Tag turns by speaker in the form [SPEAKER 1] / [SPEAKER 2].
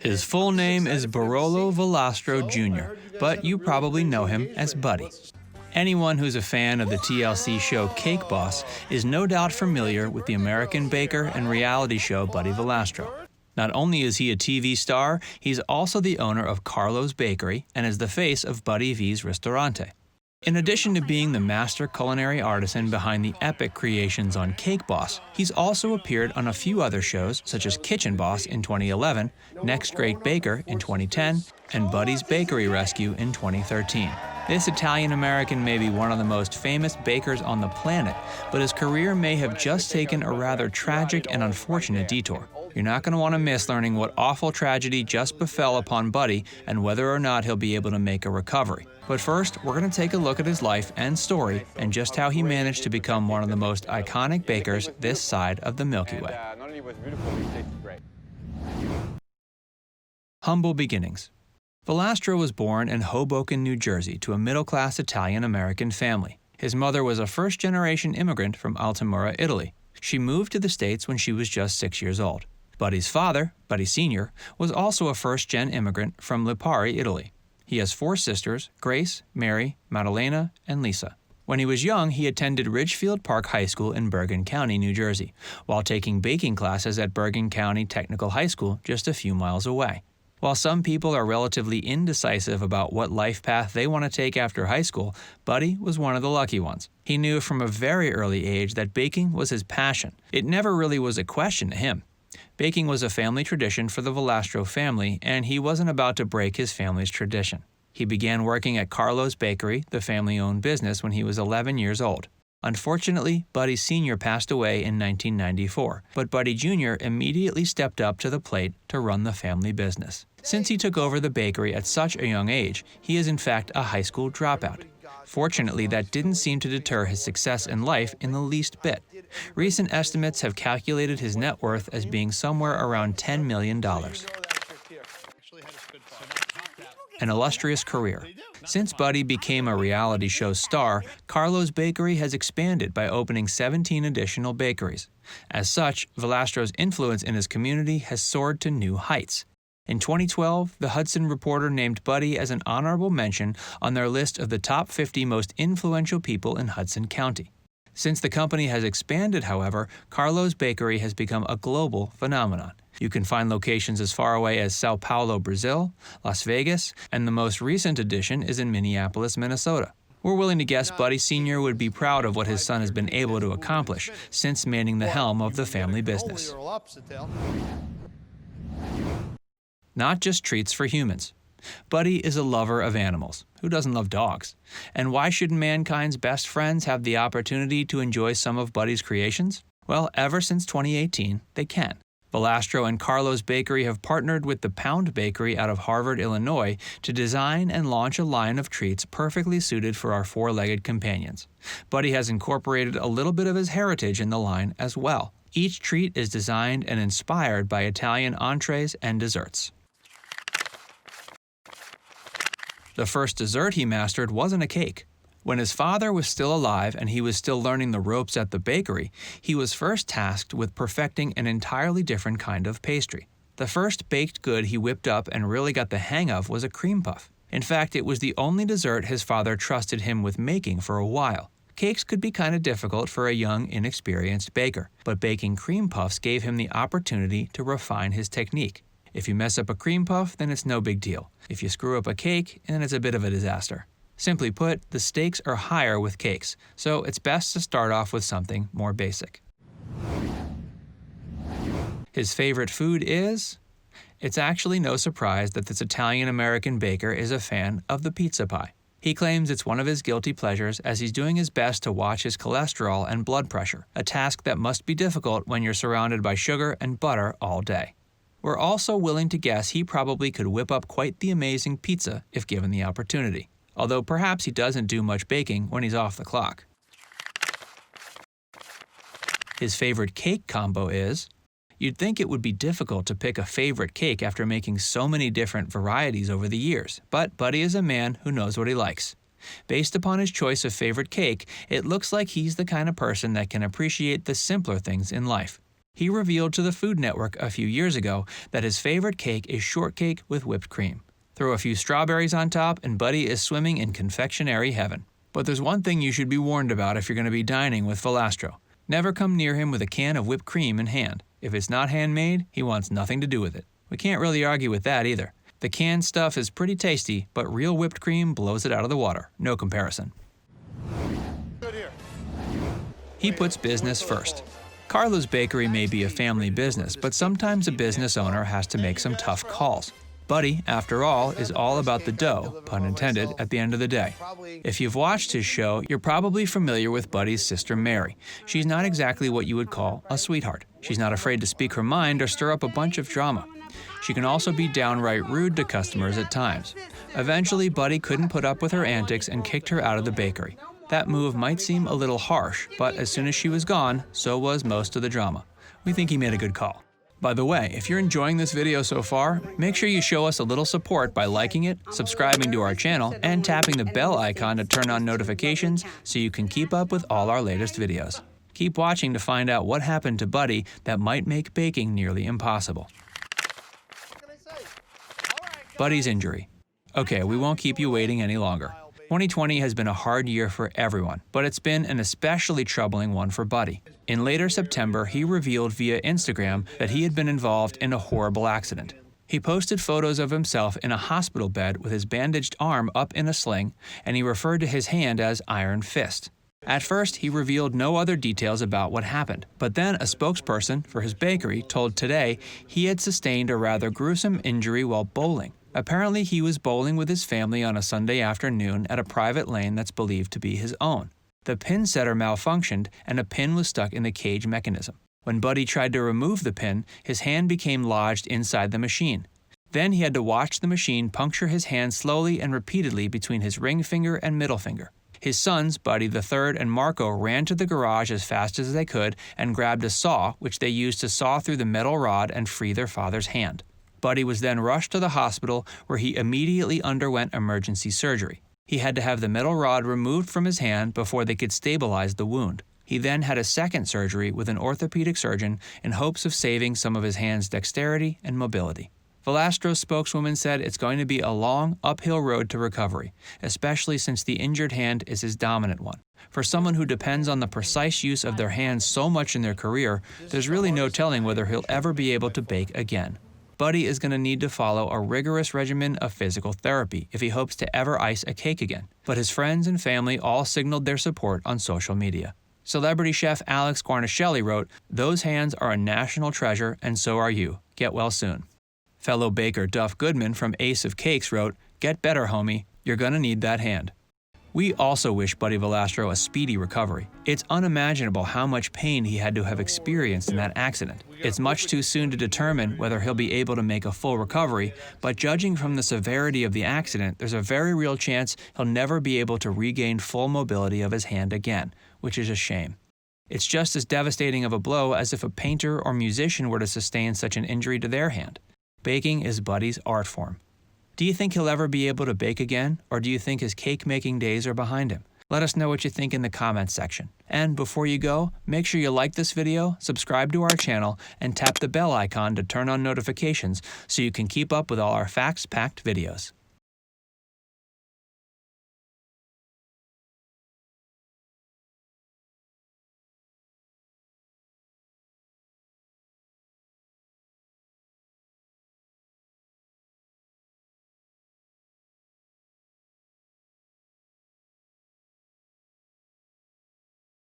[SPEAKER 1] His full name is Buddy Valastro Jr., but you probably know him as Buddy. Anyone who's a fan of the TLC show Cake Boss is no doubt familiar with the American baker and reality show Buddy Valastro. Not only is he a TV star, he's also the owner of Carlo's Bakery and is the face of Buddy V's Ristorante. In addition to being the master culinary artisan behind the epic creations on Cake Boss, he's also appeared on a few other shows such as Kitchen Boss in 2011, Next Great Baker in 2010, and Buddy's Bakery Rescue in 2013. This Italian-American may be one of the most famous bakers on the planet, but his career may have just taken a rather tragic and unfortunate detour. You're not going to want to miss learning what awful tragedy just befell upon Buddy and whether or not he'll be able to make a recovery. But first, we're going to take a look at his life and story and just how he managed to become one of the most iconic bakers this side of the Milky Way.
[SPEAKER 2] Not only was it beautiful, it tasted great.
[SPEAKER 1] Humble beginnings. Valastro was born in Hoboken, New Jersey, to a middle-class Italian-American family. His mother was a first-generation immigrant from Altamura, Italy. She moved to the States when she was just 6 years old. Buddy's father, Buddy Sr., was also a first-gen immigrant from Lipari, Italy. He has 4 sisters, Grace, Mary, Maddalena, and Lisa. When he was young, he attended Ridgefield Park High School in Bergen County, New Jersey, while taking baking classes at Bergen County Technical High School just a few miles away. While some people are relatively indecisive about what life path they want to take after high school, Buddy was one of the lucky ones. He knew from a very early age that baking was his passion. It never really was a question to him. Baking was a family tradition for the Valastro family, and he wasn't about to break his family's tradition. He began working at Carlo's Bakery, the family-owned business, when he was 11 years old. Unfortunately, Buddy Sr. passed away in 1994, but Buddy Jr. immediately stepped up to the plate to run the family business. Since he took over the bakery at such a young age, he is in fact a high school dropout. Fortunately, that didn't seem to deter his success in life in the least bit. Recent estimates have calculated his net worth as being somewhere around $10 million. An illustrious career. Since Buddy became a reality show star, Carlo's Bakery has expanded by opening 17 additional bakeries. As such, Valastro's influence in his community has soared to new heights. In 2012, the Hudson Reporter named Buddy as an honorable mention on their list of the top 50 most influential people in Hudson County. Since the company has expanded, however, Carlo's Bakery has become a global phenomenon. You can find locations as far away as Sao Paulo, Brazil, Las Vegas, and the most recent addition is in Minneapolis, Minnesota. We're willing to guess Buddy Sr. would be proud of what his son has been able to accomplish since manning the helm of the family business. Not just treats for humans. Buddy is a lover of animals. Who doesn't love dogs? And why shouldn't mankind's best friends have the opportunity to enjoy some of Buddy's creations? Well, ever since 2018, they can. Valastro and Carlo's Bakery have partnered with the Pound Bakery out of Harvard, Illinois, to design and launch a line of treats perfectly suited for our four-legged companions. Buddy has incorporated a little bit of his heritage in the line as well. Each treat is designed and inspired by Italian entrees and desserts. The first dessert he mastered wasn't a cake. When his father was still alive and he was still learning the ropes at the bakery, he was first tasked with perfecting an entirely different kind of pastry. The first baked good he whipped up and really got the hang of was a cream puff. In fact, it was the only dessert his father trusted him with making for a while. Cakes could be kind of difficult for a young, inexperienced baker, but baking cream puffs gave him the opportunity to refine his technique. If you mess up a cream puff, then it's no big deal. If you screw up a cake, then it's a bit of a disaster. Simply put, the stakes are higher with cakes, so it's best to start off with something more basic. His favorite food is? It's actually no surprise that this Italian-American baker is a fan of the pizza pie. He claims it's one of his guilty pleasures as he's doing his best to watch his cholesterol and blood pressure, a task that must be difficult when you're surrounded by sugar and butter all day. We're also willing to guess he probably could whip up quite the amazing pizza if given the opportunity, although perhaps he doesn't do much baking when he's off the clock. His favorite cake combo is? You'd think it would be difficult to pick a favorite cake after making so many different varieties over the years, but Buddy is a man who knows what he likes. Based upon his choice of favorite cake, it looks like he's the kind of person that can appreciate the simpler things in life. He revealed to the Food Network a few years ago that his favorite cake is shortcake with whipped cream. Throw a few strawberries on top and Buddy is swimming in confectionery heaven. But there's one thing you should be warned about if you're going to be dining with Valastro. Never come near him with a can of whipped cream in hand. If it's not handmade, he wants nothing to do with it. We can't really argue with that either. The canned stuff is pretty tasty, but real whipped cream blows it out of the water. No comparison. He puts business first. Carlo's bakery may be a family business, but sometimes a business owner has to make some tough calls. Buddy, after all, is all about the dough, pun intended, at the end of the day. If you've watched his show, you're probably familiar with Buddy's sister Mary. She's not exactly what you would call a sweetheart. She's not afraid to speak her mind or stir up a bunch of drama. She can also be downright rude to customers at times. Eventually, Buddy couldn't put up with her antics and kicked her out of the bakery. That move might seem a little harsh, but as soon as she was gone, so was most of the drama. We think he made a good call. By the way, if you're enjoying this video so far, make sure you show us a little support by liking it, subscribing to our channel, and tapping the bell icon to turn on notifications so you can keep up with all our latest videos. Keep watching to find out what happened to Buddy that might make baking nearly impossible. Buddy's injury. Okay, we won't keep you waiting any longer. 2020 has been a hard year for everyone, but it's been an especially troubling one for Buddy. In later September, he revealed via Instagram that he had been involved in a horrible accident. He posted photos of himself in a hospital bed with his bandaged arm up in a sling, and he referred to his hand as Iron Fist. At first, he revealed no other details about what happened, but then a spokesperson for his bakery told Today he had sustained a rather gruesome injury while bowling. Apparently, he was bowling with his family on a Sunday afternoon at a private lane that's believed to be his own. The pin setter malfunctioned and a pin was stuck in the cage mechanism. When Buddy tried to remove the pin, his hand became lodged inside the machine. Then he had to watch the machine puncture his hand slowly and repeatedly between his ring finger and middle finger. His sons, Buddy the Third and Marco, ran to the garage as fast as they could and grabbed a saw, which they used to saw through the metal rod and free their father's hand. Buddy was then rushed to the hospital where he immediately underwent emergency surgery. He had to have the metal rod removed from his hand before they could stabilize the wound. He then had a second surgery with an orthopedic surgeon in hopes of saving some of his hand's dexterity and mobility. Valastro's spokeswoman said it's going to be a long, uphill road to recovery, especially since the injured hand is his dominant one. For someone who depends on the precise use of their hands so much in their career, there's really no telling whether he'll ever be able to bake again. Buddy is going to need to follow a rigorous regimen of physical therapy if he hopes to ever ice a cake again, but his friends and family all signaled their support on social media. Celebrity chef Alex Guarnaschelli wrote, "Those hands are a national treasure and so are you. Get well soon." Fellow baker Duff Goodman from Ace of Cakes wrote, "Get better, homie. You're going to need that hand." We also wish Buddy Valastro a speedy recovery. It's unimaginable how much pain he had to have experienced in that accident. It's much too soon to determine whether he'll be able to make a full recovery, but judging from the severity of the accident, there's a very real chance he'll never be able to regain full mobility of his hand again, which is a shame. It's just as devastating of a blow as if a painter or musician were to sustain such an injury to their hand. Baking is Buddy's art form. Do you think he'll ever be able to bake again, or do you think his cake-making days are behind him? Let us know what you think in the comments section. And before you go, make sure you like this video, subscribe to our channel, and tap the bell icon to turn on notifications so you can keep up with all our facts-packed videos.